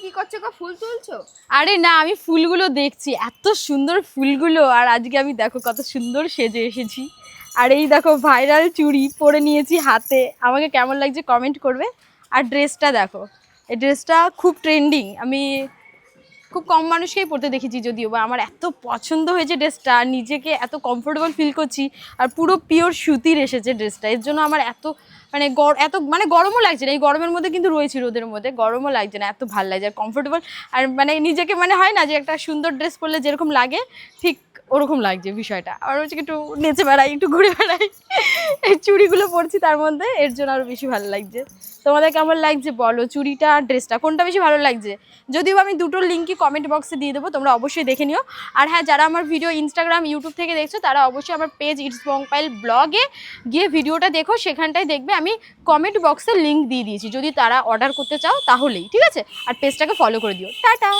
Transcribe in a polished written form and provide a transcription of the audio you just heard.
কি করছো গো? ফুল তুলছো? আরে না, আমি ফুলগুলো দেখছি, এত সুন্দর ফুলগুলো। আর আজকে আমি দেখো কত সুন্দর সেজে এসেছি। আর এই দেখো ভাইরাল চুড়ি পরে নিয়েছি হাতে, আমাকে কেমন লাগছে কমেন্ট করবে। আর ড্রেসটা দেখো, এই ড্রেসটা খুব ট্রেন্ডিং, আমি খুব কম মানুষকেই পরতে দেখেছি, যদিও বা আমার এত পছন্দ হয়েছে ড্রেসটা, নিজেকে এত কমফোর্টেবল ফিল করছি। আর পুরো পিওর সুতির এসেছে ড্রেসটা, এর জন্য আমার এত মানে এত মানে গরমও লাগছে না, এই গরমের মধ্যে কিন্তু রয়েছি রোদের মধ্যে, গরমও লাগছে না, এত ভালো লাগছে আর কমফোর্টেবল। আর মানে নিজেকে মানে হয় না যে একটা সুন্দর ড্রেস পরলে যেরকম লাগে ঠিক ওরকম লাগছে বিষয়টা। আর হচ্ছে একটু নেচে বেড়াই, একটু ঘুরে বেড়াই, এই চুড়িগুলো পরছি তার মধ্যে, এর জন্য আরও বেশি ভালো লাগছে। তোমাদের কেমন লাগছে বলো, চুড়িটা আর ড্রেসটা কোনটা বেশি ভালো লাগছে? যদিও আমি দুটোর লিঙ্কই কমেন্ট বক্সে দিয়ে দেবো, তোমরা অবশ্যই দেখে নিও। আর হ্যাঁ, যারা আমার ভিডিও ইনস্টাগ্রাম ইউটিউব থেকে দেখছো তারা অবশ্যই আমার পেজ ইটস বংপাইল ব্লগে গিয়ে ভিডিওটা দেখো, সেখানটায় দেখবে আমি কমেন্ট বক্সে লিঙ্ক দিয়ে দিয়েছি, যদি তারা অর্ডার করতে চাও তাহলেই, ঠিক আছে? আর পেজটাকে ফলো করে দিও। টাটা।